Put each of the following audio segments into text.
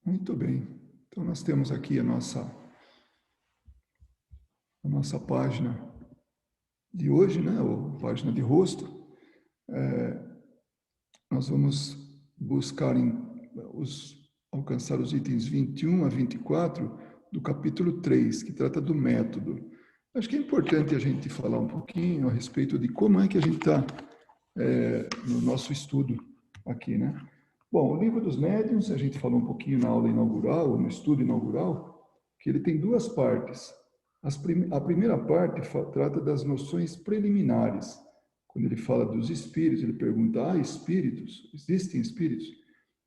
Muito bem. Então, nós temos aqui a nossa página de hoje, né? Ou página de rosto. Nós vamos buscar alcançar os itens 21 a 24 do capítulo 3, que trata do método. Acho que é importante a gente falar um pouquinho a respeito de como é que a gente está no nosso estudo aqui, né? Bom, o livro dos médiuns, a gente falou um pouquinho na aula inaugural, no estudo inaugural, que ele tem duas partes. A primeira parte trata das noções preliminares. Quando ele fala dos espíritos, ele pergunta, espíritos? Existem espíritos?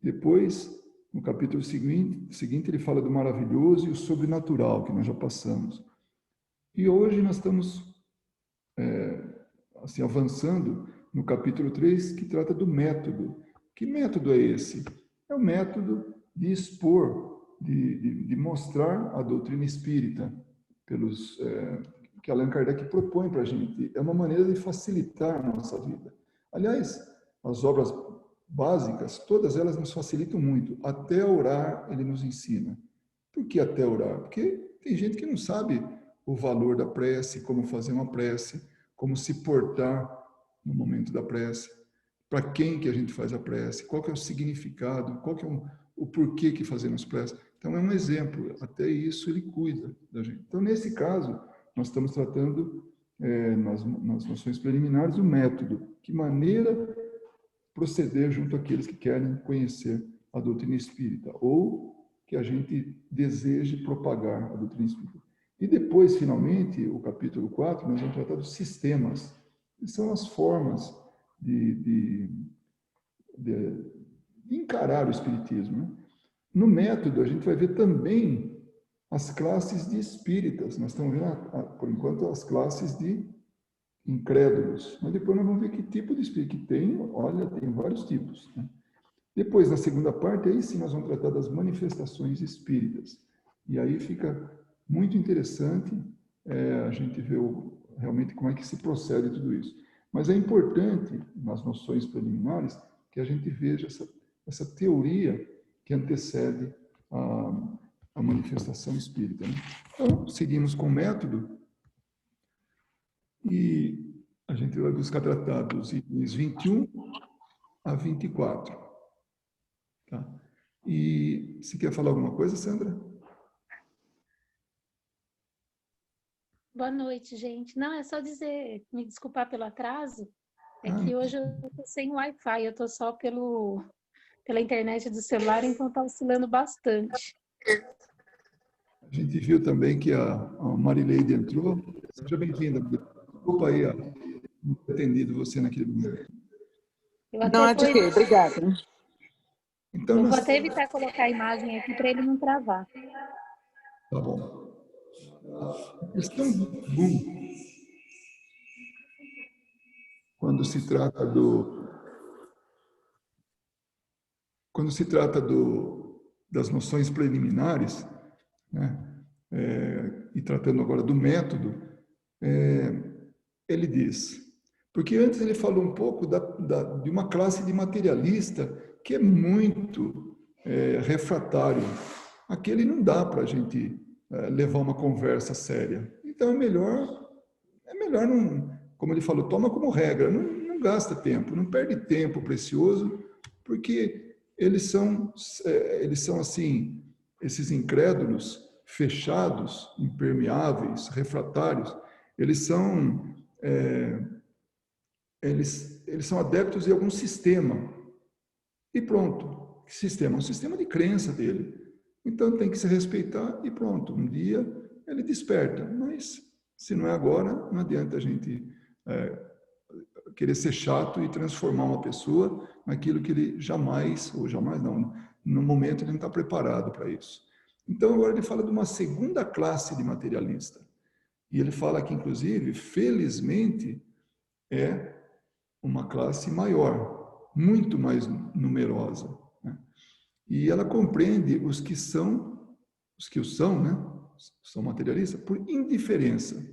Depois, no capítulo seguinte, ele fala do maravilhoso e o sobrenatural, que nós já passamos. E hoje nós estamos assim, avançando no capítulo 3, que trata do método. Que método é esse? É o método de expor, de mostrar a doutrina espírita, que Allan Kardec propõe para a gente. É uma maneira de facilitar a nossa vida. Aliás, as obras básicas, todas elas nos facilitam muito. Até orar, ele nos ensina. Por que até orar? Porque tem gente que não sabe o valor da prece, como fazer uma prece, como se portar no momento da prece, para quem que a gente faz a prece, qual que é o significado, qual que é o porquê que fazemos prece. Então, é um exemplo, até isso ele cuida da gente. Então, nesse caso, nós estamos tratando, nas noções preliminares, o método, que maneira proceder junto àqueles que querem conhecer a doutrina espírita, ou que a gente deseje propagar a doutrina espírita. E depois, finalmente, o capítulo 4, nós vamos tratar dos sistemas, que são as formas de encarar o espiritismo, né? No método, a gente vai ver também as classes de espíritas. Nós estamos vendo, por enquanto, as classes de incrédulos. Mas depois nós vamos ver que tipo de espírito que tem. Olha, tem vários tipos, né? Depois, na segunda parte, aí sim nós vamos tratar das manifestações espíritas. E aí fica muito interessante a gente ver realmente como é que se procede tudo isso. Mas é importante, nas noções preliminares, que a gente veja essa teoria que antecede a manifestação espírita, né? Então, seguimos com o método e a gente vai buscar tratar dos itens 21 a 24. Tá? E se quer falar alguma coisa, Sandra? Boa noite, gente. Não, é só dizer, me desculpar pelo atraso, é que hoje eu estou sem Wi-Fi, eu estou só pela internet do celular, então está oscilando bastante. A gente viu também que a Marileide entrou. Seja bem-vinda. Desculpa aí não ter atendido você naquele momento. Não é de quê, obrigada. Então, eu vou até evitar colocar a imagem aqui para ele não travar. Tá bom. A questão do boom, quando se trata das noções preliminares, né, e tratando agora do método, ele diz, porque antes ele falou um pouco de uma classe de materialista que é muito refratário. Aquele não dá para a gente levar uma conversa séria. Então é melhor não, como ele falou, toma como regra, não gasta tempo, não perde tempo precioso, porque eles são assim, esses incrédulos fechados, impermeáveis, refratários, eles são adeptos de algum sistema. E pronto. Que sistema? Um sistema de crença dele. Então tem que se respeitar e pronto. Um dia ele desperta. Mas se não é agora, não adianta a gente querer ser chato e transformar uma pessoa naquilo que ele jamais, ou jamais não, no momento ele não está preparado para isso. Então agora ele fala de uma segunda classe de materialista. E ele fala que, inclusive, felizmente, é uma classe maior, muito mais numerosa, né? E ela compreende os que o são, né? São materialistas, por indiferença.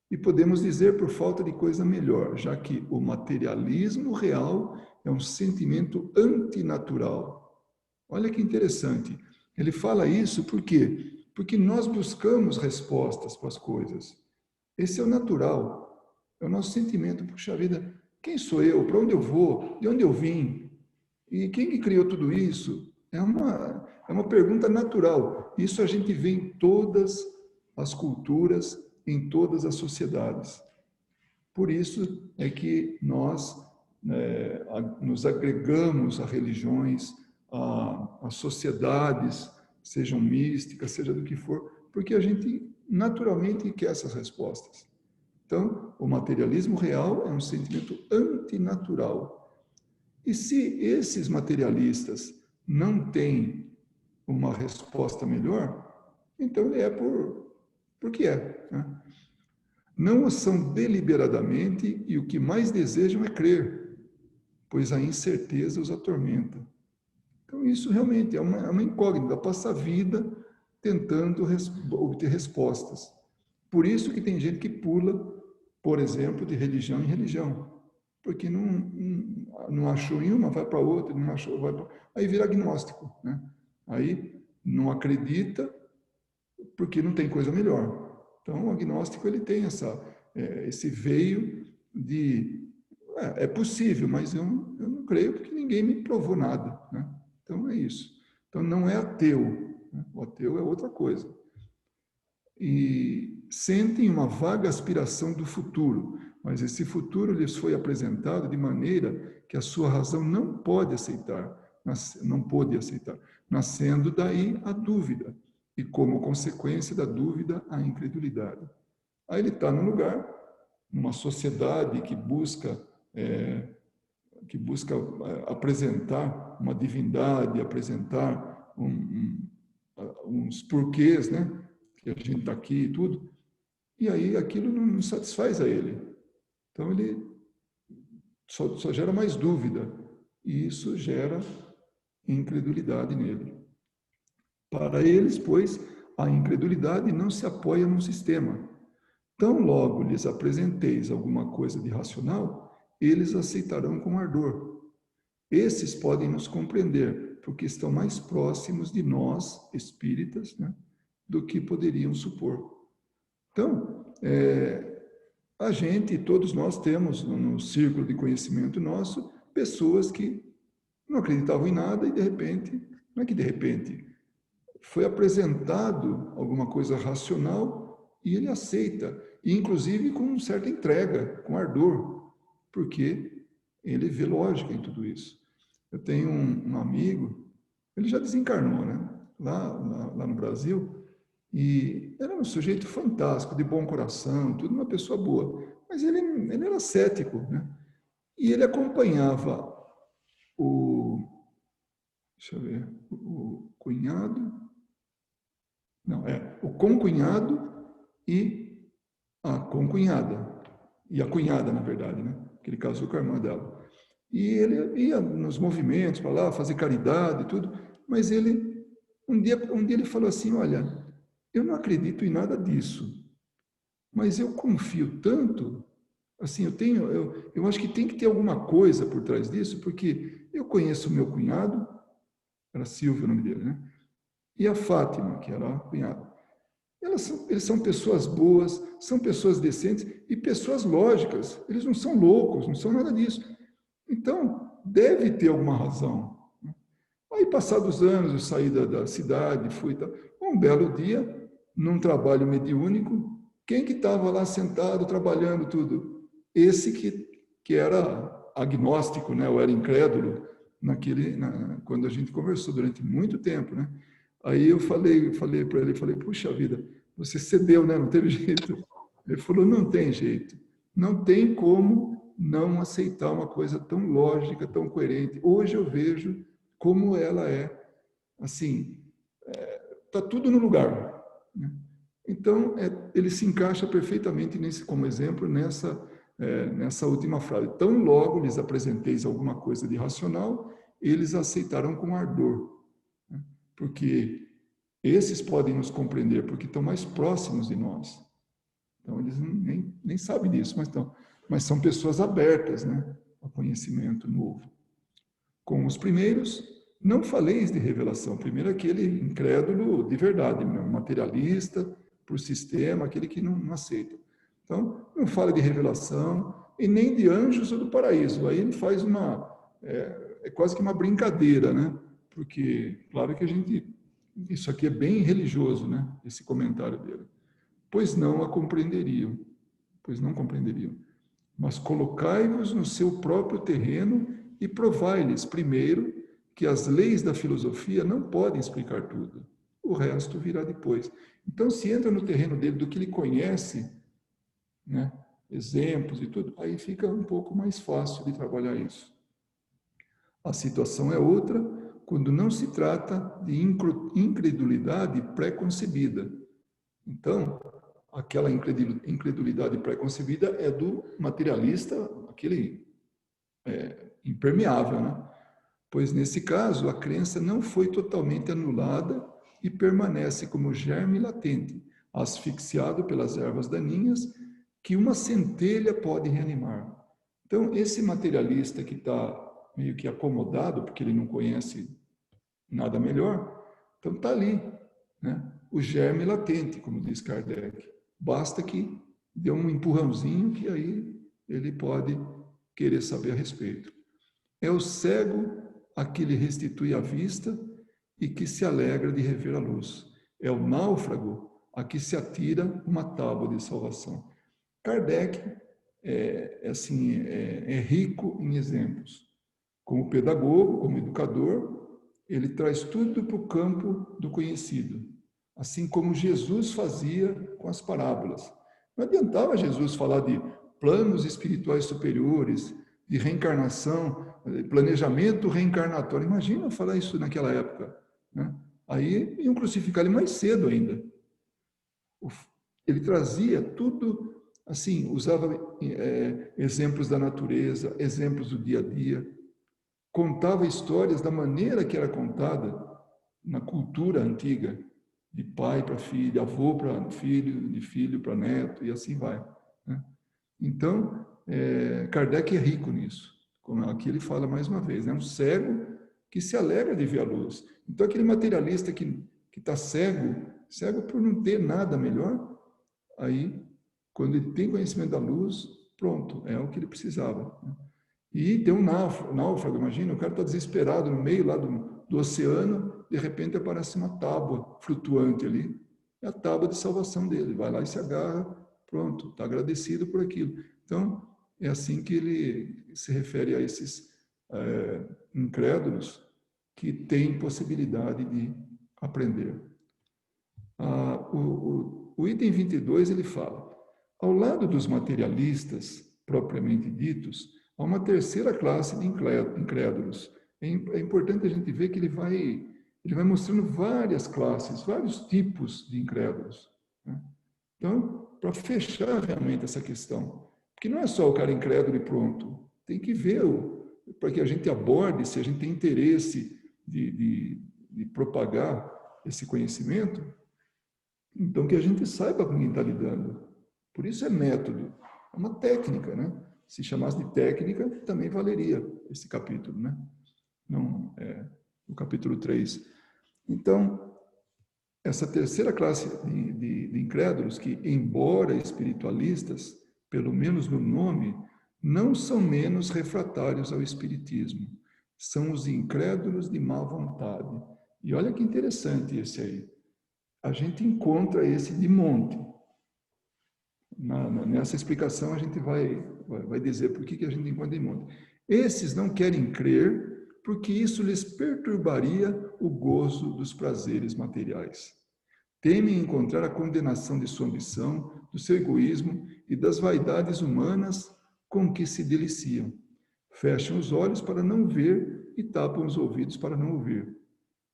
E podemos dizer por falta de coisa melhor, já que o materialismo real é um sentimento antinatural. Olha que interessante. Ele fala isso por quê? Porque nós buscamos respostas para as coisas. Esse é o natural, é o nosso sentimento. Puxa vida, quem sou eu? Para onde eu vou? De onde eu vim? E quem que criou tudo isso? É uma pergunta natural. Isso a gente vê em todas as culturas, em todas as sociedades. Por isso é que nós nos agregamos a religiões, a sociedades, sejam místicas, seja do que for, porque a gente naturalmente quer essas respostas. Então, o materialismo real é um sentimento antinatural. E se esses materialistas não têm uma resposta melhor, então ele é porque é. Né? Não o são deliberadamente e o que mais desejam é crer, pois a incerteza os atormenta. Então, isso realmente é uma incógnita, passa a vida tentando obter respostas. Por isso que tem gente que pula, por exemplo, de religião em religião, porque não achou em uma, vai para outra, não achou, vai para... Aí vira agnóstico, né? Aí não acredita porque não tem coisa melhor. Então, o agnóstico ele tem esse veio de é possível, mas eu não creio porque ninguém me provou nada, né? Então é isso. Então não é ateu, né? O ateu é outra coisa. E sentem uma vaga aspiração do futuro, mas esse futuro lhes foi apresentado de maneira que a sua razão não pode aceitar, não pôde aceitar, nascendo daí a dúvida e como consequência da dúvida a incredulidade. Aí ele está num lugar, numa sociedade que busca apresentar uma divindade, apresentar uns porquês, né? Que a gente está aqui e tudo, e aí aquilo não satisfaz a ele. Então ele só gera mais dúvida, e isso gera incredulidade nele. Para eles, pois, a incredulidade não se apoia num sistema. Tão logo lhes apresenteis alguma coisa de racional, eles aceitarão com ardor. Esses podem nos compreender, porque estão mais próximos de nós, espíritas, né, do que poderiam supor. Então, a gente, todos nós temos no círculo de conhecimento nosso, pessoas que não acreditavam em nada e de repente, não é que de repente, foi apresentado alguma coisa racional e ele aceita, e inclusive com certa entrega, com ardor, porque ele vê lógica em tudo isso. Eu tenho um amigo, ele já desencarnou, né? Lá no Brasil, e era um sujeito fantástico, de bom coração, tudo, uma pessoa boa. Mas ele era cético, né? E ele acompanhava deixa eu ver, o cunhado, não, o concunhado e a concunhada. E a cunhada, na verdade, né? Que ele casou com a irmã dela. E ele ia nos movimentos para lá, fazer caridade e tudo, mas um dia ele falou assim, olha, eu não acredito em nada disso, mas eu confio tanto, assim, eu acho que tem que ter alguma coisa por trás disso, porque eu conheço o meu cunhado, era Silvio o nome dele, né? E a Fátima, que era a cunhada. Eles são pessoas boas, são pessoas decentes e pessoas lógicas. Eles não são loucos, não são nada disso. Então, deve ter alguma razão. Aí, passados anos, eu saí da cidade, fui... Um belo dia, num trabalho mediúnico, quem que estava lá sentado, trabalhando tudo? Esse que era agnóstico, né? Ou era incrédulo, quando a gente conversou durante muito tempo, né? Aí eu falei para ele, puxa vida, você cedeu, né? Não teve jeito. Ele falou, não tem jeito. Não tem como não aceitar uma coisa tão lógica, tão coerente. Hoje eu vejo como ela é, assim, está tudo no lugar. Né? Então, ele se encaixa perfeitamente, como exemplo, nessa última frase. Tão logo lhes apresenteis alguma coisa de racional, eles aceitaram com ardor. Né? Porque esses podem nos compreender, porque estão mais próximos de nós. Então, eles nem sabem disso, mas são pessoas abertas, né, ao conhecimento novo. Com os primeiros, não faleis de revelação. Primeiro, aquele incrédulo de verdade, materialista, por sistema, aquele que não aceita. Então, não fala de revelação e nem de anjos ou do paraíso. Aí ele faz é quase que uma brincadeira, né? Porque, claro que isso aqui é bem religioso, né? Esse comentário dele. Pois não a compreenderiam, pois não compreenderiam. Mas colocai-vos no seu próprio terreno e provai-lhes, primeiro, que as leis da filosofia não podem explicar tudo. O resto virá depois. Então, se entra no terreno dele, do que ele conhece, né, exemplos e tudo, aí fica um pouco mais fácil de trabalhar isso. A situação é outra quando não se trata de incredulidade pré-concebida. Então, aquela incredulidade pré-concebida é do materialista, aquele impermeável, né? Pois, nesse caso, a crença não foi totalmente anulada e permanece como germe latente, asfixiado pelas ervas daninhas, que uma centelha pode reanimar. Então, esse materialista que está meio que acomodado, porque ele não conhece nada melhor, então está ali, né? O germe latente, como diz Kardec. Basta que dê um empurrãozinho que aí ele pode querer saber a respeito. É o cego a que lhe restitui a vista e que se alegra de rever a luz. É o náufrago a que se atira uma tábua de salvação. Kardec é rico em exemplos. Como pedagogo, como educador, ele traz tudo para o campo do conhecido, assim como Jesus fazia com as parábolas. Não adiantava Jesus falar de planos espirituais superiores, de reencarnação, planejamento reencarnatório. Imagina falar isso naquela época, né? Aí iam crucificar ele mais cedo ainda. Ele trazia tudo, assim, usava exemplos da natureza, exemplos do dia a dia, contava histórias da maneira que era contada na cultura antiga, de pai para filho, de avô para filho, de filho para neto, e assim vai, né? Então, Kardec é rico nisso. Como aqui ele fala mais uma vez, é um cego que se alegra de ver a luz. Então, aquele materialista que está cego por não ter nada melhor, aí, quando ele tem conhecimento da luz, pronto, é o que ele precisava, né? E tem um náufrago, imagina, o cara está desesperado no meio lá do oceano, de repente aparece uma tábua flutuante ali, é a tábua de salvação dele, vai lá e se agarra, pronto, está agradecido por aquilo. Então, é assim que ele se refere a esses incrédulos que têm possibilidade de aprender. O item 22, ele fala, ao lado dos materialistas, propriamente ditos, há uma terceira classe de incrédulos. É importante a gente ver que ele vai mostrando várias classes, vários tipos de incrédulos, né? Então, para fechar realmente essa questão, porque não é só o cara incrédulo e pronto, tem que ver, para que a gente aborde, se a gente tem interesse de propagar esse conhecimento, então que a gente saiba com quem está lidando. Por isso é método, é uma técnica, né? Se chamasse de técnica, também valeria esse capítulo, né? Não, o capítulo 3. Então, essa terceira classe de incrédulos, que, embora espiritualistas, pelo menos no nome, não são menos refratários ao espiritismo. São os incrédulos de má vontade. E olha que interessante esse aí. A gente encontra esse de monte. Nessa explicação a gente vai dizer por que a gente encontra de monte. Esses não querem crer porque isso lhes perturbaria o gozo dos prazeres materiais. Temem encontrar a condenação de sua ambição, do seu egoísmo e das vaidades humanas com que se deliciam. Fecham os olhos para não ver e tapam os ouvidos para não ouvir.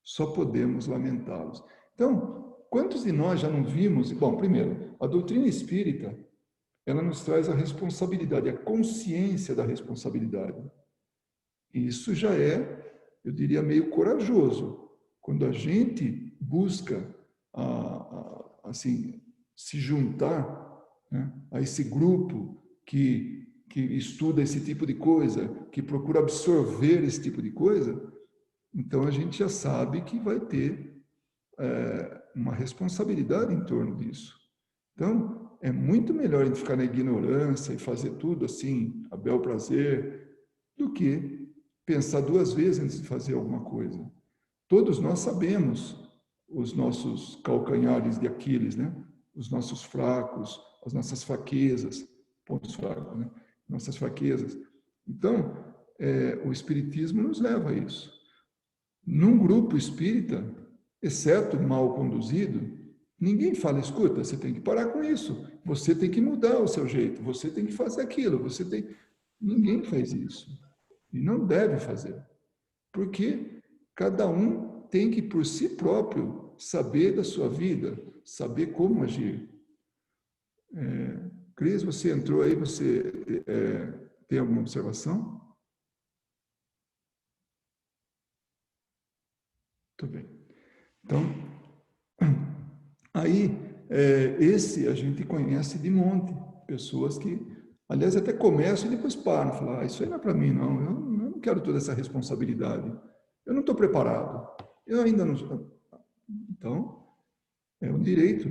Só podemos lamentá-los. Então, quantos de nós já não vimos? Bom, primeiro, a doutrina espírita, ela nos traz a responsabilidade, a consciência da responsabilidade. E isso já eu diria, meio corajoso, quando a gente busca, assim, se juntar, né, a esse grupo que estuda esse tipo de coisa, que procura absorver esse tipo de coisa, Então, a gente já sabe que vai ter uma responsabilidade em torno disso. Então, é muito melhor a gente ficar na ignorância e fazer tudo assim, a bel prazer, do que pensar duas vezes antes de fazer alguma coisa. Todos nós sabemos os nossos calcanhares de Aquiles, né? Os nossos fracos, as nossas fraquezas, pontos fracos, né? Nossas fraquezas. Então, o Espiritismo nos leva a isso. Num grupo espírita, exceto mal conduzido, ninguém fala, escuta, você tem que parar com isso, você tem que mudar o seu jeito, você tem que fazer aquilo, você tem... Ninguém faz isso. E não deve fazer. Porque cada um tem que, por si próprio, saber da sua vida, saber como agir. Cris, você entrou aí, você tem alguma observação? Muito bem. Então, aí, esse a gente conhece de monte. Pessoas que, aliás, até começam e depois param. Falam, isso aí não é para mim, não. Eu não quero toda essa responsabilidade. Eu não estou preparado. Eu ainda não estou. Então, é um direito.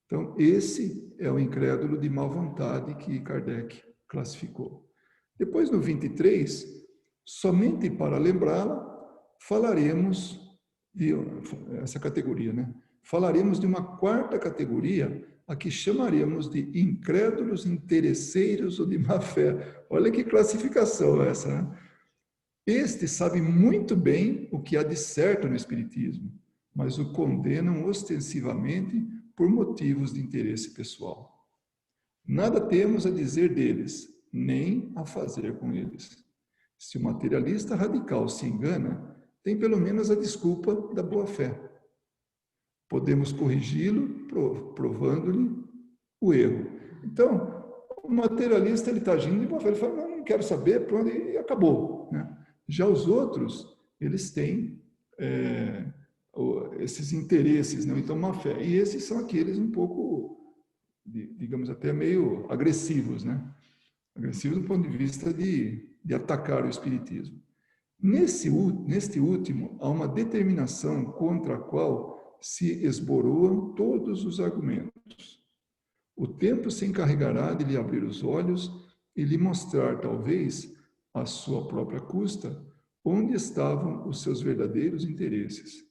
Então, esse é o incrédulo de má vontade que Kardec classificou. Depois, no 23, somente para lembrá-la, falaremos de essa categoria, né? Falaremos de uma quarta categoria, a que chamaremos de incrédulos interesseiros ou de má fé. Olha que classificação essa, né? Estes sabem muito bem o que há de certo no Espiritismo, mas o condenam ostensivamente por motivos de interesse pessoal. Nada temos a dizer deles, nem a fazer com eles. Se o materialista radical se engana, tem pelo menos a desculpa da boa-fé. Podemos corrigi-lo provando-lhe o erro. Então, o materialista ele está agindo de boa-fé, ele fala, não quero saber, pronto, e acabou, né? Já os outros, eles têm esses interesses, né? Então, má fé. E esses são aqueles um pouco, digamos, até meio agressivos, né? Agressivos do ponto de vista de atacar o espiritismo. Neste último, há uma determinação contra a qual se esboroam todos os argumentos. O tempo se encarregará de lhe abrir os olhos e lhe mostrar, talvez, à sua própria custa, onde estavam os seus verdadeiros interesses.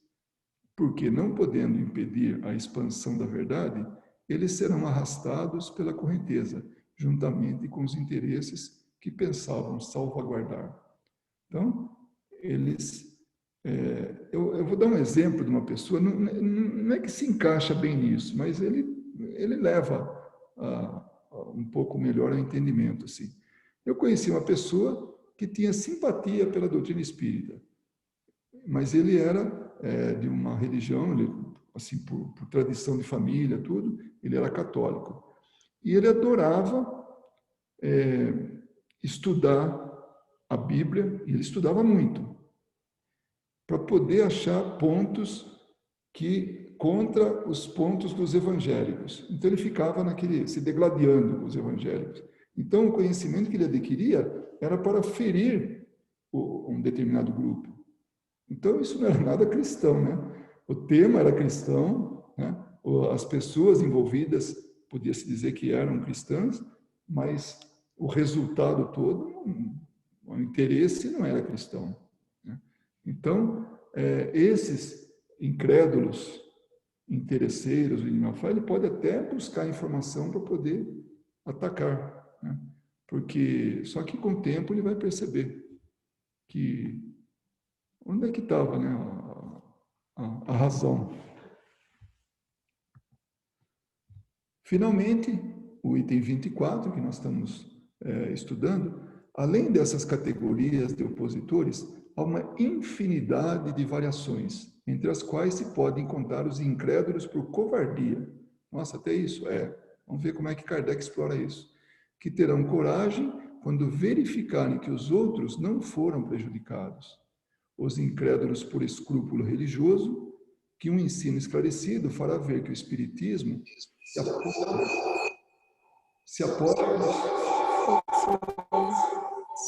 Porque, não podendo impedir a expansão da verdade, eles serão arrastados pela correnteza, juntamente com os interesses que pensavam salvaguardar. Então, eles... eu vou dar um exemplo de uma pessoa, não é que se encaixa bem nisso, mas ele leva um pouco melhor ao entendimento. Assim. Eu conheci uma pessoa que tinha simpatia pela doutrina espírita, mas ele era de uma religião, ele, assim, por tradição de família, tudo, ele era católico. E ele adorava estudar a Bíblia, e ele estudava muito, para poder achar pontos contra os pontos dos evangélicos. Então ele ficava se degladiando com os evangélicos. Então o conhecimento que ele adquiria era para ferir um determinado grupo. Então isso não era nada cristão, né? O tema era cristão, né? As pessoas envolvidas podia-se dizer que eram cristãs, mas o resultado todo, o interesse não era cristão. Né? Então, esses incrédulos, interesseiros, ele pode até buscar informação para poder atacar, né? Porque só que com o tempo ele vai perceber que onde é que estava, né, a razão. Finalmente, o item 24 que nós estamos estudando, além dessas categorias de opositores, há uma infinidade de variações, entre as quais se podem contar os incrédulos por covardia. Nossa, até isso? Vamos ver como é que Kardec explora isso. Que terão coragem quando verificarem que os outros não foram prejudicados. Os incrédulos por escrúpulo religioso, que um ensino esclarecido fará ver que o Espiritismo se apoia...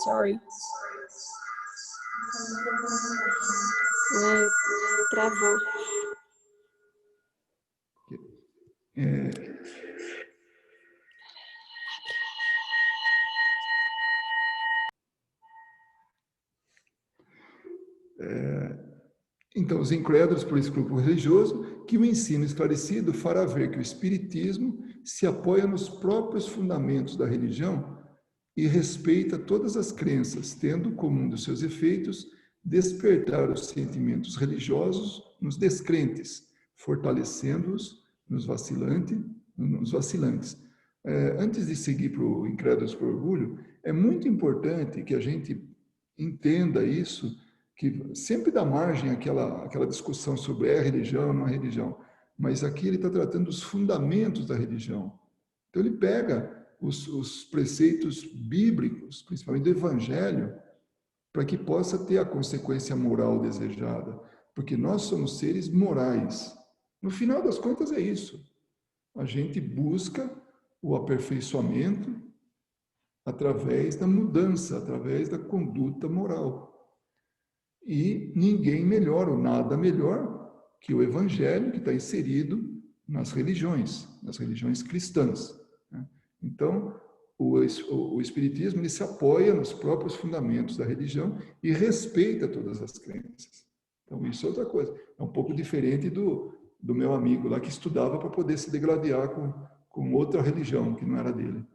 Sorry. Travou. Então, os incrédulos, por escrúpulo religioso, que o ensino esclarecido fará ver que o espiritismo se apoia nos próprios fundamentos da religião e respeita todas as crenças, tendo como um dos seus efeitos despertar os sentimentos religiosos nos descrentes, fortalecendo-os nos vacilantes. Antes de seguir para o incrédulos por orgulho, é muito importante que a gente entenda isso, que sempre dá margem àquela discussão sobre é religião ou não é religião, mas aqui ele está tratando dos fundamentos da religião. Então ele pega os preceitos bíblicos, principalmente do Evangelho, para que possa ter a consequência moral desejada, porque nós somos seres morais. No final das contas é isso. A gente busca o aperfeiçoamento através da mudança, através da conduta moral. E ninguém melhor, ou nada melhor, que o Evangelho que está inserido nas religiões cristãs. Então, o Espiritismo ele se apoia nos próprios fundamentos da religião e respeita todas as crenças. Então, isso é outra coisa. É um pouco diferente do meu amigo lá que estudava para poder se degladiar com outra religião que não era dele.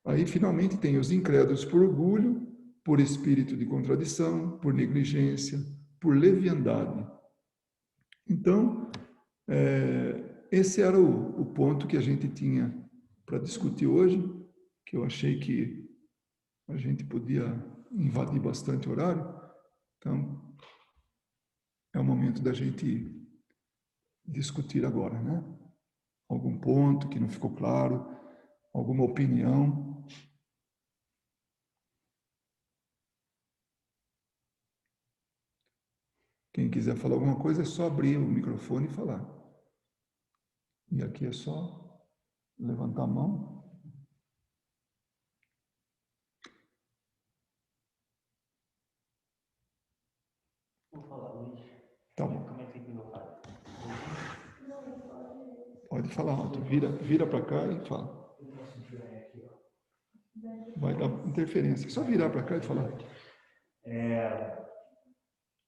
Aí, finalmente, tem os incrédulos por orgulho, por espírito de contradição, por negligência, por leviandade. Então, esse era o ponto que a gente tinha para discutir hoje, que eu achei que a gente podia invadir bastante o horário. Então, é o momento da gente discutir agora, né? Algum ponto que não ficou claro, alguma opinião. Quem quiser falar alguma coisa é só abrir o microfone e falar. E aqui é só levantar a mão. Vou falar, Luiz. Tá bom. Como é que eu falo? Pode falar alto. Vira para cá e fala. Vai dar interferência. É só virar para cá e falar.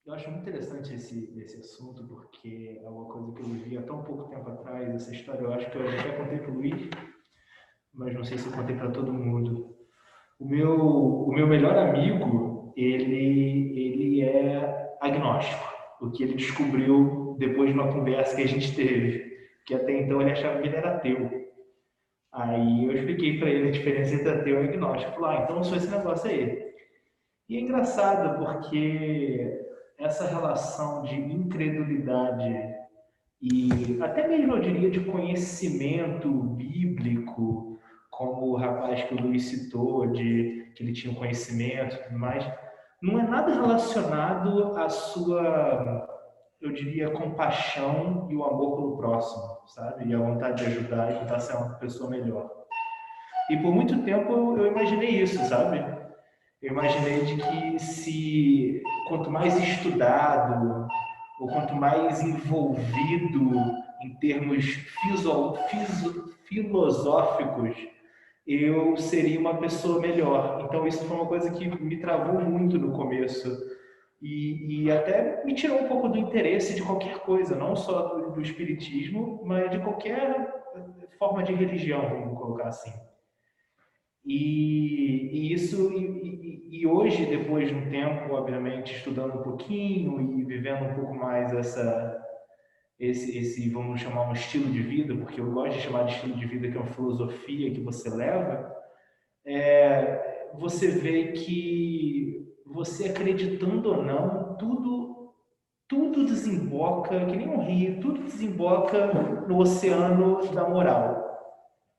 Eu acho muito interessante esse assunto, porque é uma coisa que eu vivi há tão pouco tempo atrás. Essa história eu acho que eu já contei para o Luiz, mas não sei se eu contei para todo mundo. O meu melhor amigo, ele é agnóstico, o que ele descobriu depois de uma conversa que a gente teve, que até então ele achava que ele era ateu. Aí eu expliquei para ele a diferença entre ateu e agnóstico. Falei, então eu sou esse negócio aí. E é engraçado porque essa relação de incredulidade e até mesmo, eu diria, de conhecimento bíblico, como o rapaz que o Luiz citou, que ele tinha um conhecimento e tudo mais, não é nada relacionado à sua, eu diria, compaixão e o amor pelo próximo, sabe? E a vontade de ajudar e tentar ser uma pessoa melhor. E por muito tempo eu imaginei isso, sabe? Eu imaginei de que quanto mais estudado, ou quanto mais envolvido em termos filosóficos, eu seria uma pessoa melhor. Então isso foi uma coisa que me travou muito no começo e até me tirou um pouco do interesse de qualquer coisa, não só do espiritismo, mas de qualquer forma de religião, vamos colocar assim. E hoje, depois de um tempo, obviamente, estudando um pouquinho e vivendo um pouco mais esse, vamos chamar, um estilo de vida, porque eu gosto de chamar de estilo de vida, que é uma filosofia que você leva, você vê que você, acreditando ou não, tudo desemboca, que nem um rio, tudo desemboca no oceano da moral,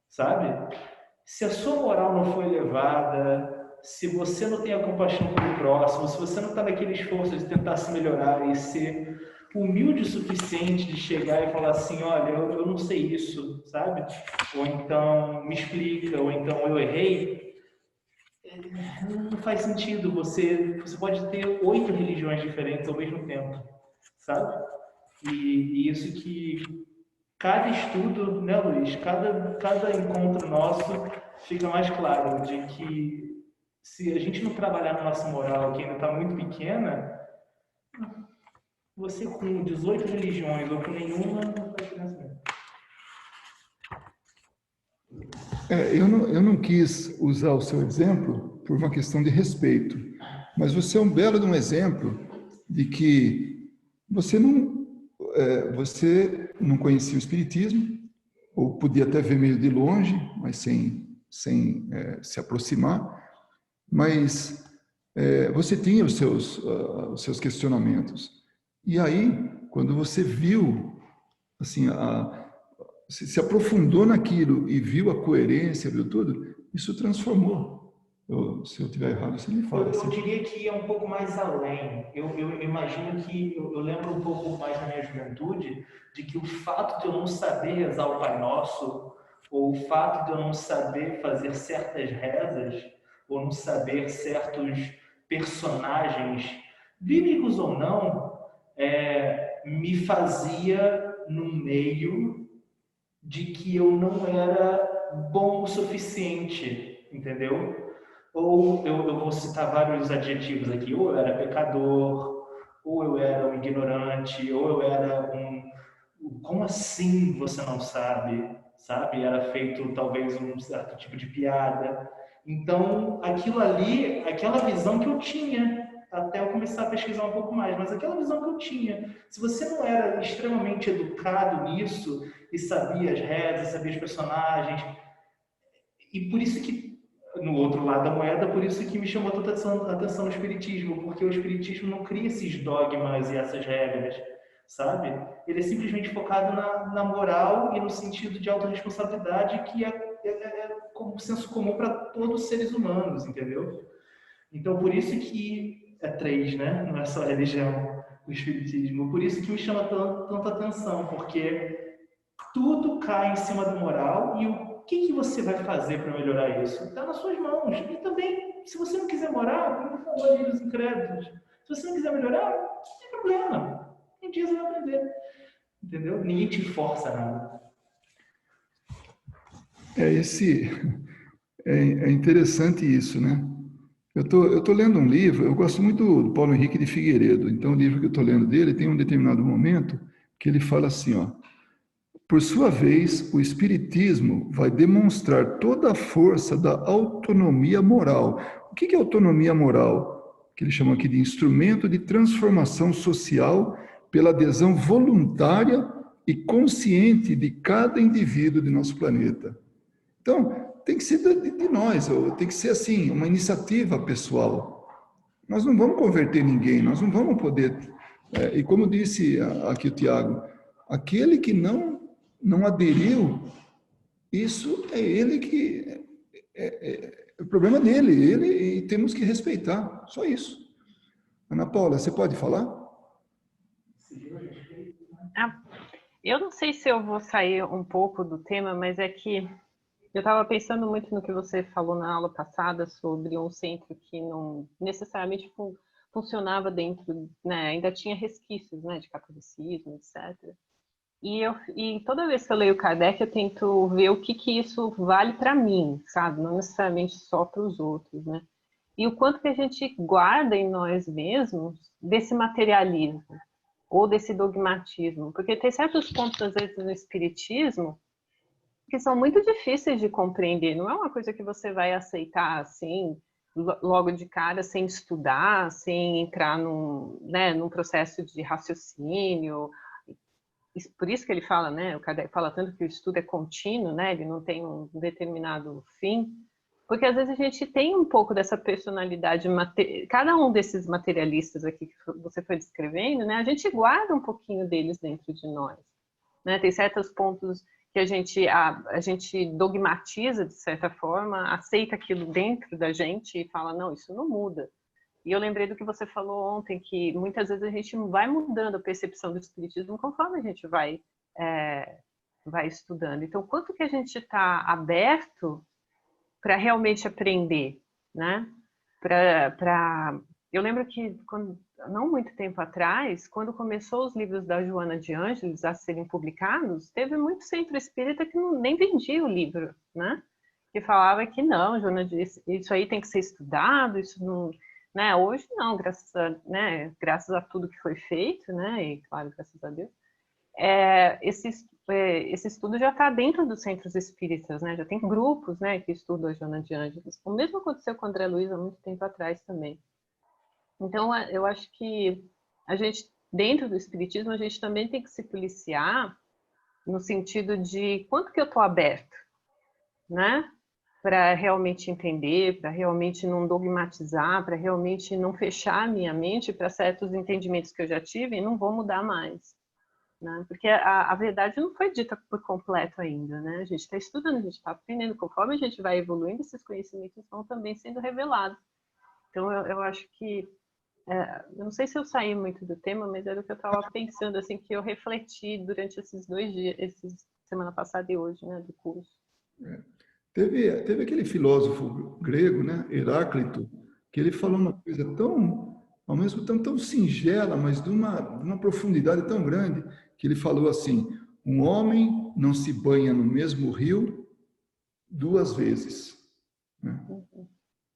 sabe? Se a sua moral não foi elevada, se você não tem a compaixão pelo próximo, se você não está naquele esforço de tentar se melhorar e ser humilde o suficiente de chegar e falar assim, olha, eu não sei isso, sabe? Ou então, me explica, ou então, eu errei. não faz sentido. Você pode ter 8 religiões diferentes ao mesmo tempo, sabe? E isso que cada estudo, né, Luiz? Cada encontro nosso fica mais claro de que se a gente não trabalhar na nossa moral, que ainda está muito pequena, você com 18 religiões ou com nenhuma, não faz diferença nenhuma. Eu não quis usar o seu exemplo por uma questão de respeito, mas você é um belo de um exemplo de que você não conhecia o Espiritismo, ou podia até ver meio de longe, mas sem se aproximar, mas você tinha os seus questionamentos. E aí, quando você viu, assim, se aprofundou naquilo e viu a coerência, viu tudo, isso transformou. Se eu estiver errado, você me fala. Eu diria que é um pouco mais além. Eu imagino que, eu lembro um pouco mais na minha juventude, de que o fato de eu não saber rezar o Pai Nosso, ou o fato de eu não saber fazer certas rezas, ou não saber certos personagens, bíblicos ou não, me fazia no meio de que eu não era bom o suficiente, entendeu? Ou eu vou citar vários adjetivos aqui, ou eu era pecador, ou eu era um ignorante, ou eu era um... Como assim você não sabe? Sabe? Era feito talvez um certo tipo de piada. Então, aquilo ali, aquela visão que eu tinha, até eu começar a pesquisar um pouco mais, mas aquela visão que eu tinha, se você não era extremamente educado nisso, e sabia as rezas, sabia os personagens, e por isso que, no outro lado da moeda, por isso que me chamou a atenção no Espiritismo, porque o Espiritismo não cria esses dogmas e essas regras, sabe? Ele é simplesmente focado na moral e no sentido de autorresponsabilidade, que é como senso comum para todos os seres humanos, entendeu? Então, por isso que é 3, né? Não é só a religião, o Espiritismo. Por isso que me chama tanta atenção, porque tudo cai em cima da moral e o que você vai fazer para melhorar isso? Está nas suas mãos. E também, se você não quiser morar, como falou ali dos incrédulos, se você não quiser melhorar, não tem problema. Um dia você vai aprender. Entendeu? Ninguém te força nada. É interessante isso, né? Eu tô lendo um livro, eu gosto muito do Paulo Henrique de Figueiredo, então o livro que eu estou lendo dele tem um determinado momento que ele fala assim, ó: por sua vez, o Espiritismo vai demonstrar toda a força da autonomia moral. O que é autonomia moral? Que ele chama aqui de instrumento de transformação social pela adesão voluntária e consciente de cada indivíduo de nosso planeta. Então, tem que ser de nós, tem que ser assim, uma iniciativa pessoal. Nós não vamos converter ninguém, nós não vamos poder... e como disse aqui o Tiago, aquele que não aderiu, isso é ele que... o problema dele, e temos que respeitar, só isso. Ana Paula, você pode falar? Eu não sei se eu vou sair um pouco do tema, mas é que eu estava pensando muito no que você falou na aula passada sobre um centro que não necessariamente funcionava dentro, né, ainda tinha resquícios, né, de catolicismo, etc. E toda vez que eu leio Kardec, eu tento ver o que isso vale para mim, sabe? Não necessariamente só para os outros, né? E o quanto que a gente guarda em nós mesmos desse materialismo ou desse dogmatismo. Porque tem certos pontos, às vezes, no espiritismo que são muito difíceis de compreender. Não é uma coisa que você vai aceitar assim, logo de cara, sem estudar, sem entrar num processo de raciocínio. Por isso que ele fala, né? O Kardec fala tanto que o estudo é contínuo, né? Ele não tem um determinado fim. Porque às vezes a gente tem um pouco dessa personalidade, cada um desses materialistas aqui que você foi descrevendo, né? A gente guarda um pouquinho deles dentro de nós, né? Tem certos pontos que a gente dogmatiza, de certa forma, aceita aquilo dentro da gente e fala, não, isso não muda. E eu lembrei do que você falou ontem, que muitas vezes a gente vai mudando a percepção do espiritismo conforme a gente vai estudando. Então, quanto que a gente está aberto para realmente aprender, né? Eu lembro que, não muito tempo atrás, quando começou os livros da Joana de Ângeles a serem publicados, teve muito centro espírita que nem vendia o livro, né? Que falava que não, Joana disse, isso aí tem que ser estudado, isso não, né? Hoje não, graças a tudo que foi feito, né? E claro, graças a Deus, esse estudo já está dentro dos centros espíritas, né? Já tem grupos, né, que estudam a Joana de Ângeles. O mesmo aconteceu com o André Luiz há muito tempo atrás também. Então, eu acho que a gente, dentro do espiritismo, a gente também tem que se policiar no sentido de quanto que eu estou aberto, né? Para realmente entender, para realmente não dogmatizar, para realmente não fechar a minha mente para certos entendimentos que eu já tive e não vou mudar mais. Né? Porque a verdade não foi dita por completo ainda, né? A gente está estudando, a gente está aprendendo. Conforme a gente vai evoluindo, esses conhecimentos vão também sendo revelados. Então, eu acho que... eu não sei se eu saí muito do tema, mas era o que eu estava pensando, assim, que eu refleti durante esses 2 dias, semana passada e hoje, né, do curso. Teve aquele filósofo grego, né, Heráclito, que ele falou uma coisa tão, ao mesmo tempo tão singela, mas de uma profundidade tão grande, que ele falou assim: um homem não se banha no mesmo rio 2 vezes. Né?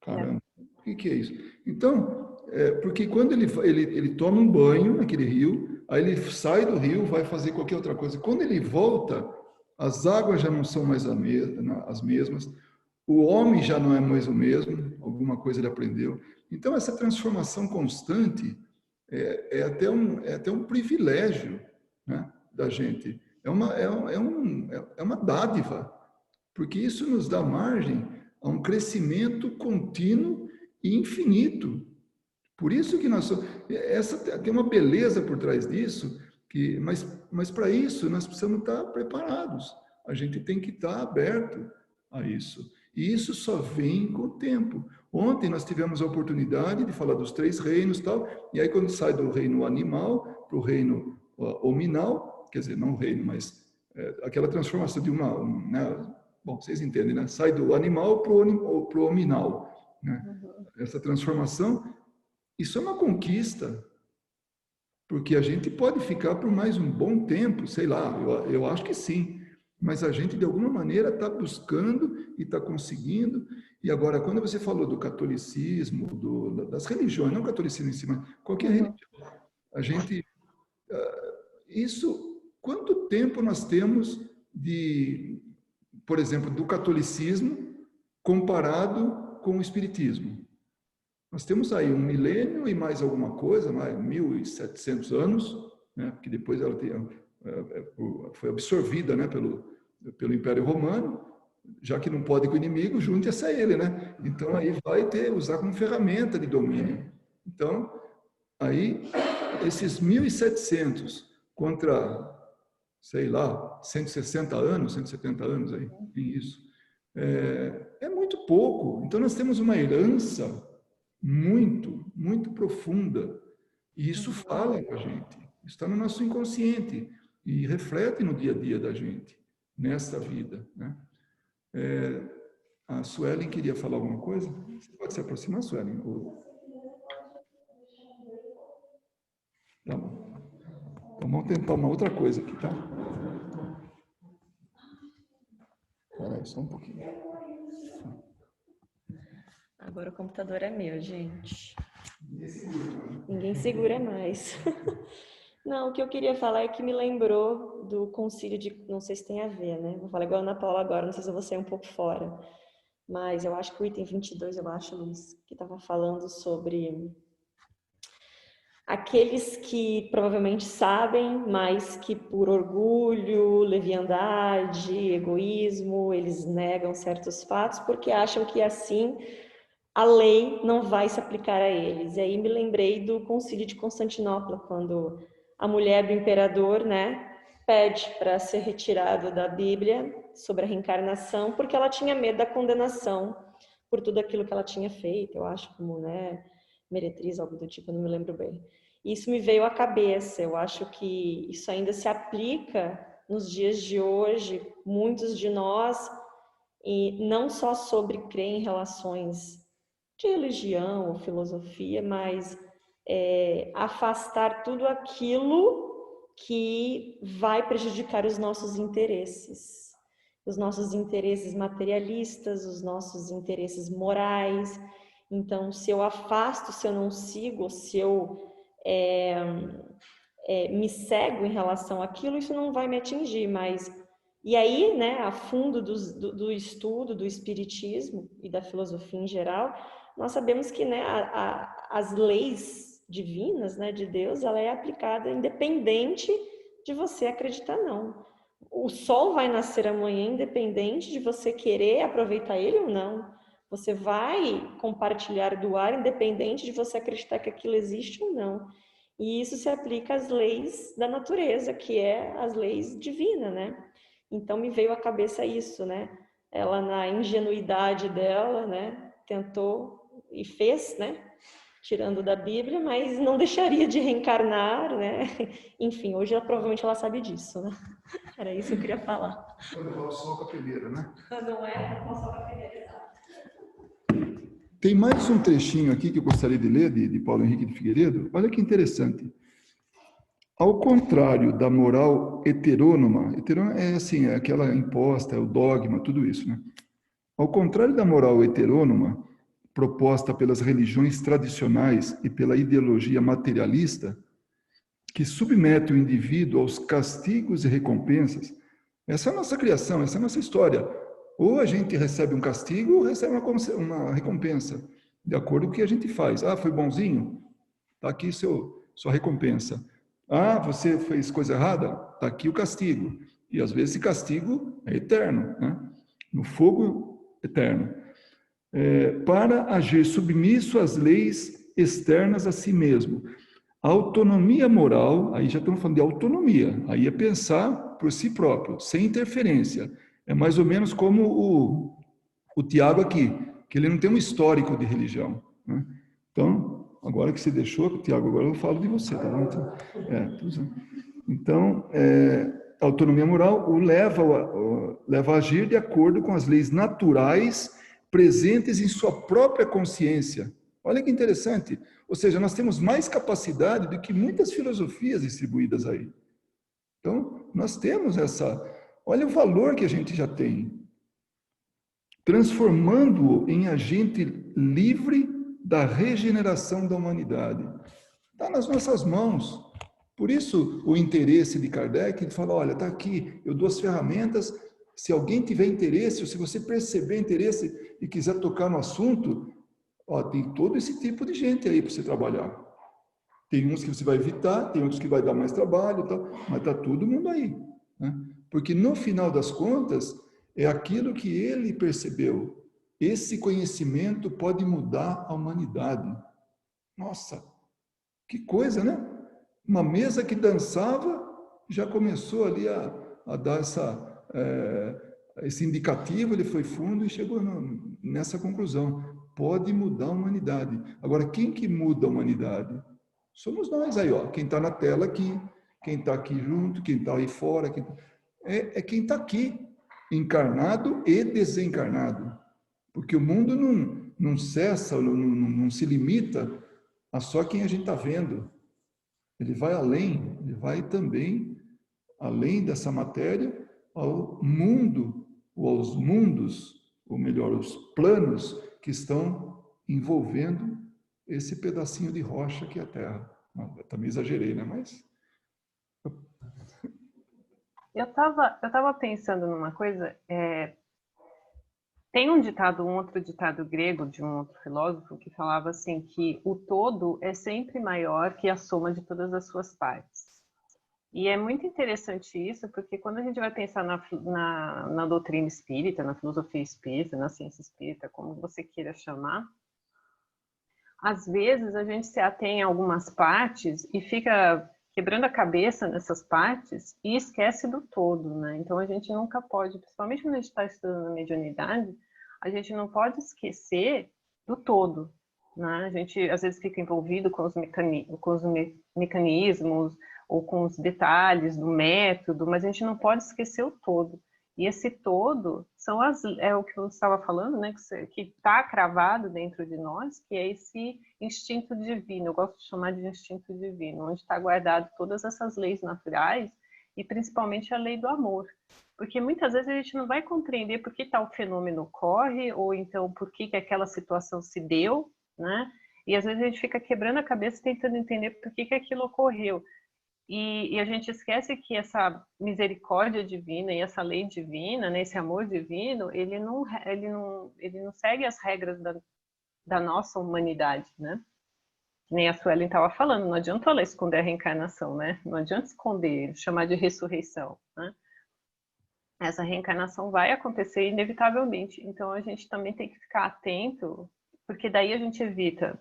Caramba, o que é isso? Então, porque quando ele toma um banho naquele rio, aí ele sai do rio, vai fazer qualquer outra coisa. Quando ele volta, as águas já não são mais as mesmas, o homem já não é mais o mesmo, alguma coisa ele aprendeu. Então, essa transformação constante é até um privilégio, né, da gente. É uma dádiva, porque isso nos dá margem a um crescimento contínuo e infinito. Por isso que tem uma beleza por trás disso, mas para isso nós precisamos estar preparados. A gente tem que estar aberto a isso. E isso só vem com o tempo. Ontem nós tivemos a oportunidade de falar dos 3 reinos e tal, e aí quando sai do reino animal para o reino hominal, quer dizer, não o reino, mas aquela transformação de né? Bom, vocês entendem, né? Sai do animal para o hominal, né? Essa transformação, isso é uma conquista, porque a gente pode ficar por mais um bom tempo, sei lá, eu acho que sim, mas a gente de alguma maneira está buscando e está conseguindo. E agora, quando você falou do catolicismo, das religiões, não catolicismo em si, mas qualquer religião, a gente, quanto tempo nós temos por exemplo, do catolicismo comparado com o espiritismo? Nós temos aí 1 milênio e mais alguma coisa, mais 1.700 anos, né? Porque depois ela foi absorvida, né, pelo Império Romano, já que não pode com o inimigo, junte-se a ele, né? Então aí vai usar como ferramenta de domínio. Então, aí esses 1.700 contra, sei lá, 160 anos, 170 anos aí, tem isso. É muito pouco. Então nós temos uma herança muito, muito profunda. E isso fala com a gente, está no nosso inconsciente e reflete no dia a dia da gente, nessa vida, né? A Suelen queria falar alguma coisa? Você pode se aproximar, Suelen? Tá bom. Então vamos tentar uma outra coisa aqui, tá? Espera aí, só um pouquinho. Agora o computador é meu, gente. Ninguém segura mais. Não, o que eu queria falar é que me lembrou do concílio de... Não sei se tem a ver, né? Vou falar igual a Ana Paula agora, não sei se eu vou sair um pouco fora. Mas eu acho que o item 22, eu acho, Luiz, que estava falando sobre aqueles que provavelmente sabem, mas que por orgulho, leviandade, egoísmo, eles negam certos fatos porque acham que assim a lei não vai se aplicar a eles. E aí me lembrei do concílio de Constantinopla, quando a mulher do imperador, né, pede para ser retirado da Bíblia sobre a reencarnação, porque ela tinha medo da condenação por tudo aquilo que ela tinha feito, eu acho, como, né, meretriz, algo do tipo, eu não me lembro bem. Isso me veio à cabeça, eu acho que isso ainda se aplica nos dias de hoje, muitos de nós, e não só sobre crer em relações de religião ou filosofia, mas afastar tudo aquilo que vai prejudicar os nossos interesses materialistas, os nossos interesses morais. Então, se eu afasto, se eu não sigo, se eu me cego em relação àquilo, isso não vai me atingir, mas... E aí, né, a fundo do estudo do espiritismo e da filosofia em geral, nós sabemos que, né, as leis divinas, né, de Deus, ela é aplicada independente de você acreditar, não. O sol vai nascer amanhã independente de você querer aproveitar ele ou não. Você vai compartilhar do ar independente de você acreditar que aquilo existe ou não. E isso se aplica às leis da natureza, que é as leis divinas, né? Então me veio à cabeça isso, né? Ela, na ingenuidade dela, né, tentou e fez, né, tirando da Bíblia, mas não deixaria de reencarnar, né? Enfim, hoje provavelmente ela sabe disso, né? Era isso que eu queria falar. Quando levar o sol com a peneira, né? Não é o sol com a peneira, exato. Tem mais um trechinho aqui que eu gostaria de ler, de Paulo Henrique de Figueiredo. Olha que interessante. Ao contrário da moral heterônoma é assim, é aquela imposta, é o dogma, tudo isso, né? Ao contrário da moral heterônoma, proposta pelas religiões tradicionais e pela ideologia materialista, que submete o indivíduo aos castigos e recompensas, essa é a nossa criação, essa é a nossa história. Ou a gente recebe um castigo ou recebe uma recompensa, de acordo com o que a gente faz. Ah, foi bonzinho? Está aqui sua recompensa. Ah, você fez coisa errada? Está aqui o castigo. E às vezes esse castigo é eterno, né? No fogo eterno. Para agir submisso às leis externas a si mesmo. A autonomia moral, aí já estamos falando de autonomia, aí é pensar por si próprio, sem interferência. É mais ou menos como o Tiago aqui, que ele não tem um histórico de religião, né? Então, agora que você deixou, Tiago, agora eu falo de você, tá bom? Então, a autonomia moral o leva a agir de acordo com as leis naturais presentes em sua própria consciência. Olha que interessante. Ou seja, nós temos mais capacidade do que muitas filosofias distribuídas aí. Então, nós temos essa... Olha o valor que a gente já tem. Transformando-o em agente livre da regeneração da humanidade. Está nas nossas mãos. Por isso, o interesse de Kardec, ele fala, olha, está aqui, eu dou as ferramentas, se alguém tiver interesse, ou se você perceber interesse e quiser tocar no assunto, ó, tem todo esse tipo de gente aí para você trabalhar. Tem uns que você vai evitar, tem outros que vai dar mais trabalho, tal, mas está todo mundo aí, né? Porque no final das contas, é aquilo que ele percebeu. Esse conhecimento pode mudar a humanidade. Nossa, que coisa, né? Uma mesa que dançava já começou ali a dar esse indicativo, ele foi fundo e chegou nessa conclusão. Pode mudar a humanidade. Agora, quem que muda a humanidade? Somos nós aí, ó. Quem está na tela aqui, quem está aqui junto, quem está aí fora. Quem está aqui, encarnado e desencarnado. Porque o mundo não cessa, não se limita a só quem a gente está vendo. Ele vai além, ele vai também além dessa matéria ao mundo, ou aos mundos, ou melhor, os planos que estão envolvendo esse pedacinho de rocha que é a Terra. Eu também exagerei, né? Mas... Eu tava pensando numa coisa, tem um outro ditado grego de um outro filósofo que falava assim, que o todo é sempre maior que a soma de todas as suas partes. E é muito interessante isso, porque quando a gente vai pensar na doutrina espírita, na filosofia espírita, na ciência espírita, como você queira chamar, às vezes a gente se atém a algumas partes e fica quebrando a cabeça nessas partes e esquece do todo, né? Então a gente nunca pode, principalmente quando a gente está estudando a mediunidade, a gente não pode esquecer do todo, né? A gente às vezes fica envolvido com os mecanismos ou com os detalhes do método, mas a gente não pode esquecer o todo. E esse todo é o que você estava falando, né? Que está cravado dentro de nós, que é esse instinto divino. Eu gosto de chamar de instinto divino, onde está guardado todas essas leis naturais e principalmente a lei do amor. Porque muitas vezes a gente não vai compreender por que tal fenômeno ocorre, ou então por que aquela situação se deu, né? E às vezes a gente fica quebrando a cabeça tentando entender por que aquilo ocorreu. E a gente esquece que essa misericórdia divina e essa lei divina, né, esse amor divino, ele não segue as regras da nossa humanidade, né? Que nem a Suelen estava falando, não adianta ela esconder a reencarnação, né? Não adianta esconder, chamar de ressurreição, né? Essa reencarnação vai acontecer inevitavelmente. Então a gente também tem que ficar atento, porque daí a gente evita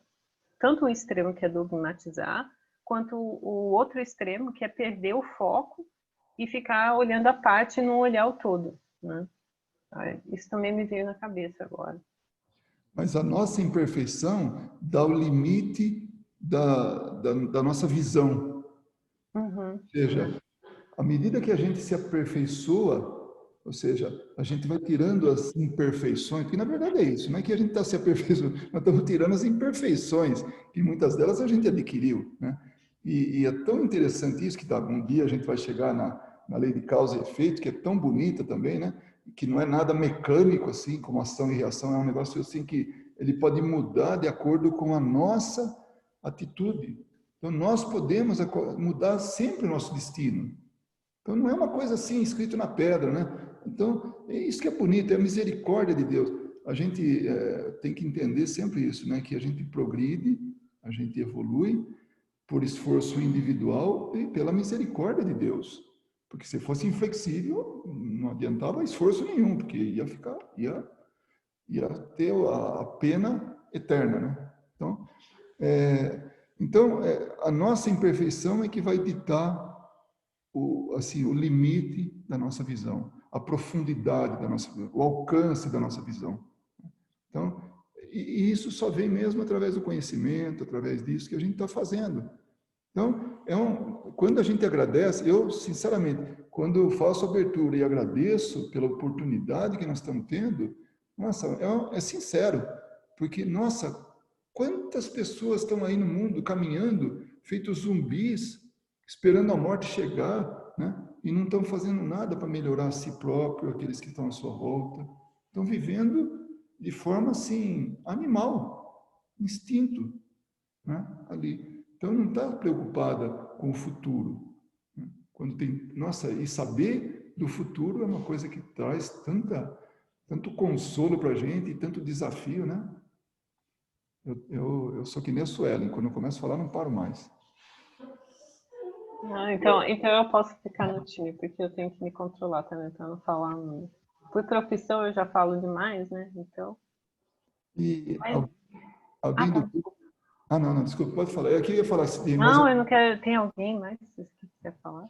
tanto um extremo que é dogmatizar, quanto o outro extremo que é perder o foco e ficar olhando a parte e não olhar o todo, né? Isso também me veio na cabeça agora. Mas a nossa imperfeição dá o limite da nossa visão. Uhum. Ou seja, à medida que a gente se aperfeiçoa, ou seja, a gente vai tirando as imperfeições, porque na verdade é isso, não é que a gente está se aperfeiçoando, nós estamos tirando as imperfeições, que muitas delas a gente adquiriu, né? E é tão interessante isso, que um dia a gente vai chegar na lei de causa e efeito, que é tão bonita também, né? Que não é nada mecânico assim, como ação e reação, é um negócio assim que ele pode mudar de acordo com a nossa atitude. Então nós podemos mudar sempre o nosso destino. Então não é uma coisa assim escrito na pedra, né? Então é isso que é bonito, é a misericórdia de Deus. A gente tem que entender sempre isso, né? Que a gente progride, a gente evolui por esforço individual e pela misericórdia de Deus. Porque se fosse inflexível, não adiantava esforço nenhum, porque ia ter a pena eterna, né? Então, a nossa imperfeição é que vai ditar o limite da nossa visão, a profundidade da nossa visão, o alcance da nossa visão. Então, e isso só vem mesmo através do conhecimento, através disso que a gente está fazendo. Então, quando a gente agradece, eu, sinceramente, quando eu faço abertura e agradeço pela oportunidade que nós estamos tendo, nossa, é sincero, porque, nossa, quantas pessoas estão aí no mundo caminhando, feitos zumbis, esperando a morte chegar, né? E não estão fazendo nada para melhorar a si próprio, aqueles que estão à sua volta. Estão vivendo de forma, assim, animal, instinto, né? Ali. Então, não está preocupada com o futuro. Quando tem, nossa, e saber do futuro é uma coisa que traz tanto consolo para a gente e tanto desafio, né? Eu sou que nem a Suelen, quando eu começo a falar, não paro mais. Então eu posso ficar no time, porque eu tenho que me controlar também para não falar muito. Por profissão eu já falo demais, né? Então. E Mas... alguém do grupo... não, desculpa, pode falar. Eu queria falar assim, mas não, eu não quero. Tem alguém mais que quer falar?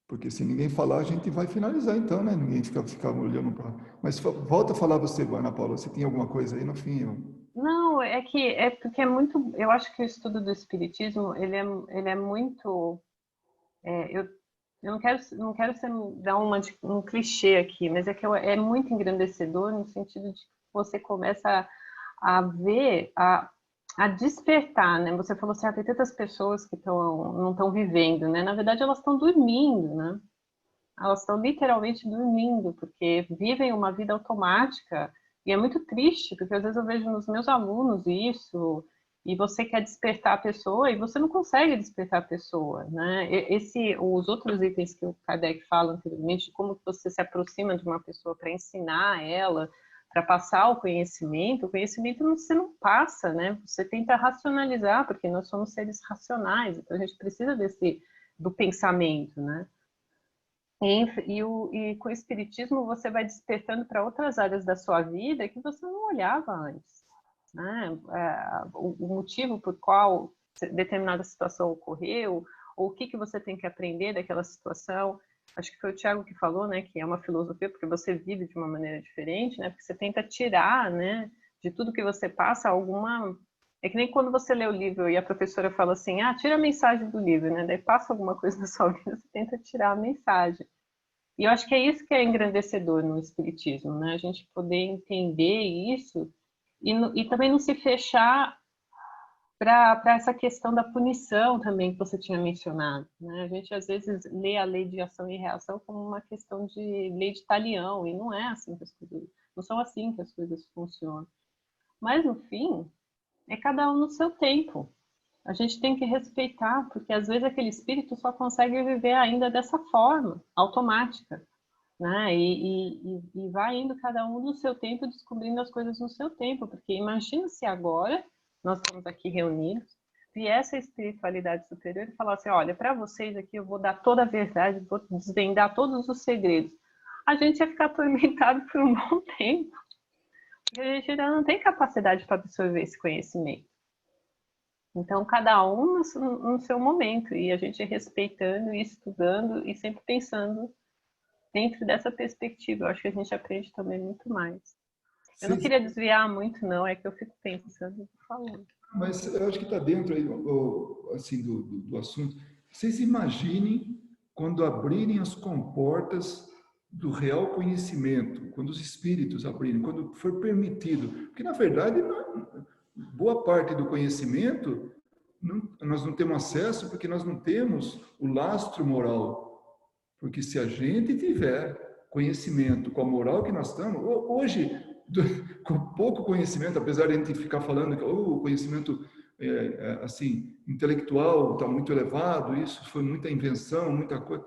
Porque se ninguém falar, a gente vai finalizar então, né? Ninguém fica olhando para... Mas volta a falar você, Ana Paula, você tem alguma coisa aí no fim? Não, é porque é muito... Eu acho que o estudo do Espiritismo, ele é muito... eu não quero dar um clichê aqui, mas é muito engrandecedor no sentido de que você começa a ver, a despertar, né? Você falou assim, tem tantas pessoas que não estão vivendo, né? Na verdade, elas estão dormindo, né? Elas estão literalmente dormindo, porque vivem uma vida automática. E é muito triste, porque às vezes eu vejo nos meus alunos isso, e você quer despertar a pessoa e você não consegue despertar a pessoa, né? Os outros itens que o Kardec fala anteriormente, de como você se aproxima de uma pessoa para ensinar ela, para passar o conhecimento você não passa, né? Você tenta racionalizar, porque nós somos seres racionais, então a gente precisa do pensamento, né? E com o Espiritismo você vai despertando para outras áreas da sua vida que você não olhava antes, né? O motivo por qual determinada situação ocorreu, ou o que você tem que aprender daquela situação. Acho que foi o Tiago que falou, né, que é uma filosofia porque você vive de uma maneira diferente, né? Porque você tenta tirar, né, de tudo que você passa alguma É que nem quando você lê o livro e a professora fala assim, tira a mensagem do livro, né? Daí passa alguma coisa na sua vida, você tenta tirar a mensagem. E eu acho que é isso que é engrandecedor no espiritismo, né? A gente poder entender isso e também não se fechar para essa questão da punição também que você tinha mencionado, né? A gente às vezes lê a lei de ação e reação como uma questão de lei de talião, e não é assim que as coisas, não são assim que as coisas funcionam. Mas no fim, é cada um no seu tempo. A gente tem que respeitar, porque às vezes aquele espírito só consegue viver ainda dessa forma, automática, né? E vai indo cada um no seu tempo, descobrindo as coisas no seu tempo, porque imagina se agora, nós estamos aqui reunidos, viesse a espiritualidade superior e falasse, olha, para vocês aqui eu vou dar toda a verdade, vou desvendar todos os segredos. A gente ia ficar atormentado por um bom tempo, porque a gente ainda não tem capacidade para absorver esse conhecimento. Então, cada um no seu momento, e a gente respeitando e estudando e sempre pensando dentro dessa perspectiva. Eu acho que a gente aprende também muito mais. Eu não queria desviar muito, não, é que eu fico pensando e falando. Mas eu acho que está dentro aí, assim, do assunto. Vocês imaginem quando abrirem as comportas do real conhecimento, quando os espíritos abrirem, quando for permitido. Porque, na verdade, boa parte do conhecimento nós não temos acesso porque nós não temos o lastro moral. Porque se a gente tiver conhecimento com a moral que nós estamos, hoje, com pouco conhecimento, apesar de a gente ficar falando que o conhecimento assim, intelectual está muito elevado, isso foi muita invenção, muita coisa.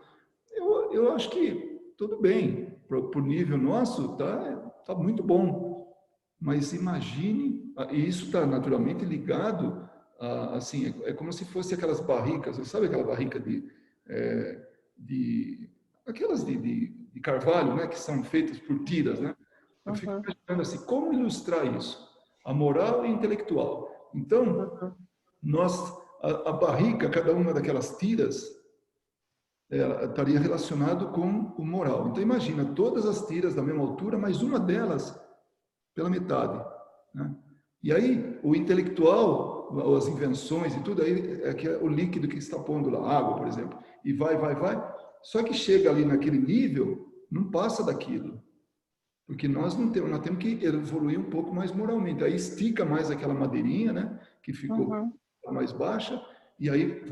Eu acho que tudo bem, por nível nosso, tá muito bom. Mas imagine, e isso está naturalmente ligado assim, é como se fosse aquelas barricas, sabe aquela barrica aquelas de carvalho, né, que são feitas por tiras, né? Eu fico imaginando assim, como ilustrar isso? A moral e a intelectual. Então, a barrica, cada uma daquelas tiras, estaria relacionado com o moral. Então, imagina, todas as tiras da mesma altura, mas uma delas pela metade, né? E aí, o intelectual, as invenções e tudo, aí é o líquido que está pondo lá, água, por exemplo, e vai. Só que chega ali naquele nível, não passa daquilo. Porque nós temos que evoluir um pouco mais moralmente. Aí estica mais aquela madeirinha, né, que ficou mais baixa, e aí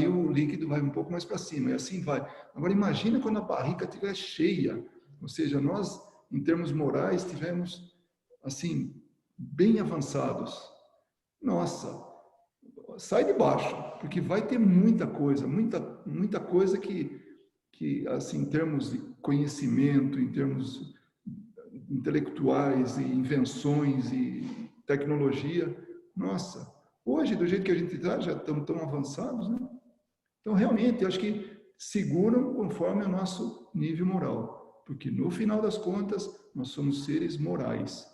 o líquido vai um pouco mais para cima, e assim vai. Agora, imagina quando a barrica estiver cheia, ou seja, nós, em termos morais, tivemos, assim, bem avançados. Nossa, sai de baixo, porque vai ter muita coisa que assim, em termos de conhecimento, em termos intelectuais e invenções e tecnologia, nossa, hoje, do jeito que a gente está, já estamos tão avançados, né? Então, realmente, eu acho que seguram conforme o nosso nível moral, porque no final das contas, nós somos seres morais.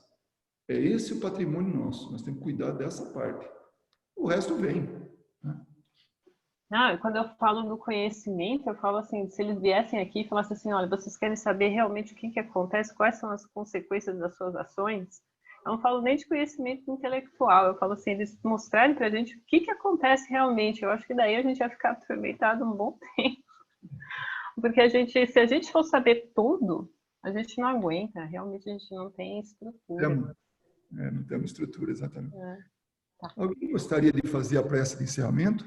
É esse o patrimônio nosso, nós temos que cuidar dessa parte. O resto vem, né? Quando eu falo do conhecimento, eu falo assim, se eles viessem aqui e falassem assim, olha, vocês querem saber realmente o que acontece, quais são as consequências das suas ações? Eu não falo nem de conhecimento intelectual, eu falo assim, eles mostrarem pra gente o que acontece realmente. Eu acho que daí a gente vai ficar atormentado um bom tempo. Porque se a gente for saber tudo, a gente não aguenta, realmente a gente não tem estrutura. Não temos estrutura, exatamente. Tá. Alguém gostaria de fazer a prece de encerramento?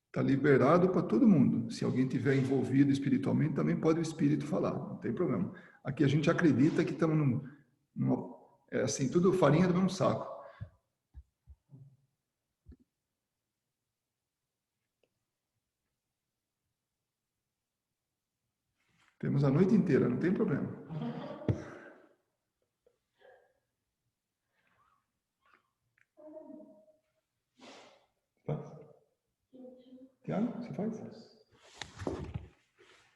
Está liberado para todo mundo. Se alguém tiver envolvido espiritualmente, também pode o espírito falar, não tem problema. Aqui a gente acredita que estamos assim, tudo farinha do mesmo saco. Temos a noite inteira, não tem problema. Faz? Tiago, você faz?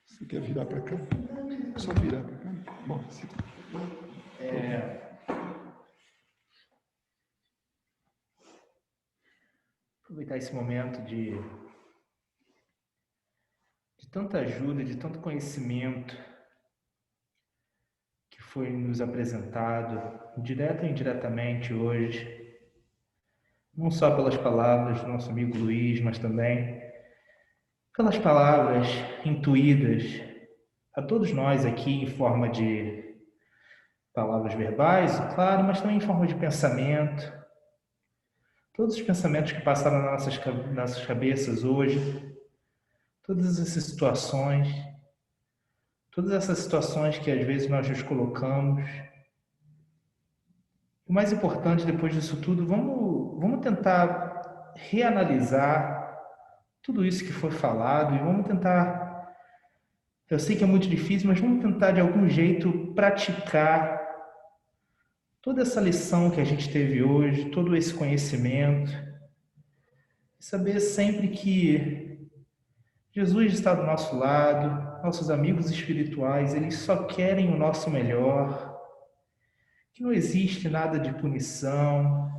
Você quer virar para cá? Só virar para cá? Bom, aproveitar esse momento de tanta ajuda, de tanto conhecimento que foi nos apresentado, direto ou indiretamente hoje, não só pelas palavras do nosso amigo Luiz, mas também pelas palavras intuídas a todos nós aqui em forma de palavras verbais, claro, mas também em forma de pensamento. Todos os pensamentos que passaram nas nossas cabeças hoje, todas essas situações que às vezes nós nos colocamos. O mais importante depois disso tudo, vamos tentar reanalisar tudo isso que foi falado e vamos tentar, eu sei que é muito difícil, mas vamos tentar de algum jeito praticar toda essa lição que a gente teve hoje, todo esse conhecimento, e saber sempre que Jesus está do nosso lado, nossos amigos espirituais, eles só querem o nosso melhor, que não existe nada de punição,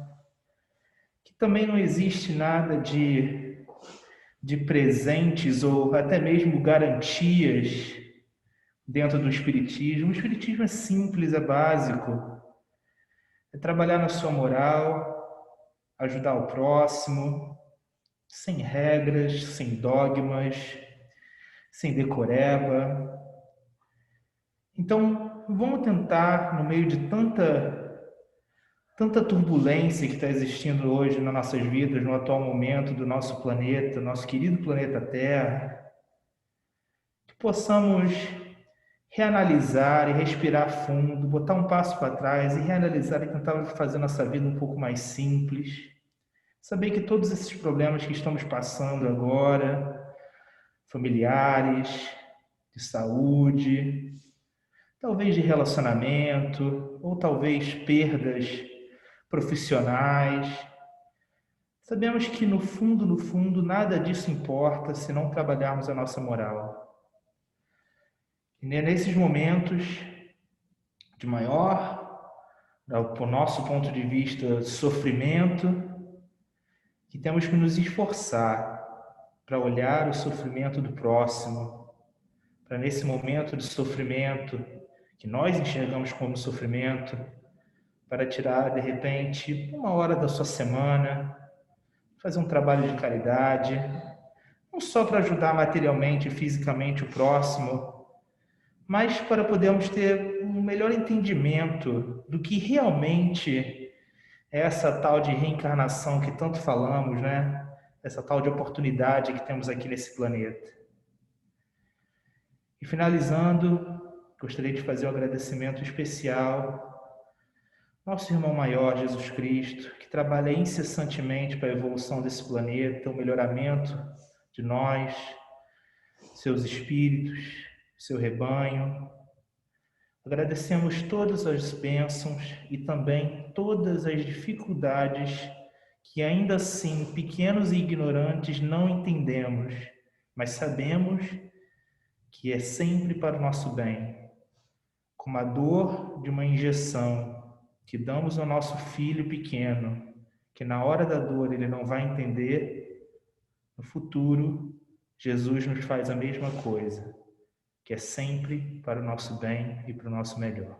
que também não existe nada de presentes ou até mesmo garantias dentro do Espiritismo. O Espiritismo é simples, é básico. É trabalhar na sua moral, ajudar o próximo, sem regras, sem dogmas, sem decoreba. Então, vamos tentar, no meio de tanta turbulência que está existindo hoje nas nossas vidas, no atual momento do nosso planeta, nosso querido planeta Terra, que possamos reanalisar e respirar fundo, botar um passo para trás e reanalisar e tentar fazer nossa vida um pouco mais simples. Saber que todos esses problemas que estamos passando agora, familiares, de saúde, talvez de relacionamento, ou talvez perdas profissionais, sabemos que no fundo, nada disso importa se não trabalharmos a nossa moral. E nesses momentos de maior, do nosso ponto de vista, sofrimento, que temos que nos esforçar para olhar o sofrimento do próximo, para nesse momento de sofrimento, que nós enxergamos como sofrimento, para tirar, de repente, 1 hora da sua semana, fazer um trabalho de caridade, não só para ajudar materialmente e fisicamente o próximo, mas para podermos ter um melhor entendimento do que realmente é essa tal de reencarnação que tanto falamos, né? Essa tal de oportunidade que temos aqui nesse planeta. E finalizando, gostaria de fazer um agradecimento especial ao nosso irmão maior, Jesus Cristo, que trabalha incessantemente para a evolução desse planeta, o melhoramento de nós, seus espíritos, seu rebanho. Agradecemos todas as bênçãos e também todas as dificuldades que ainda assim, pequenos e ignorantes, não entendemos, mas sabemos que é sempre para o nosso bem. Como a dor de uma injeção que damos ao nosso filho pequeno, que na hora da dor ele não vai entender, no futuro, Jesus nos faz a mesma coisa, que é sempre para o nosso bem e para o nosso melhor.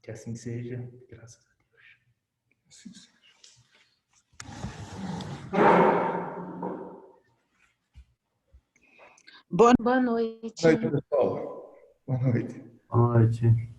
Que assim seja, graças a Deus. Assim seja. Boa noite. Boa noite, pessoal. Boa noite. Boa noite.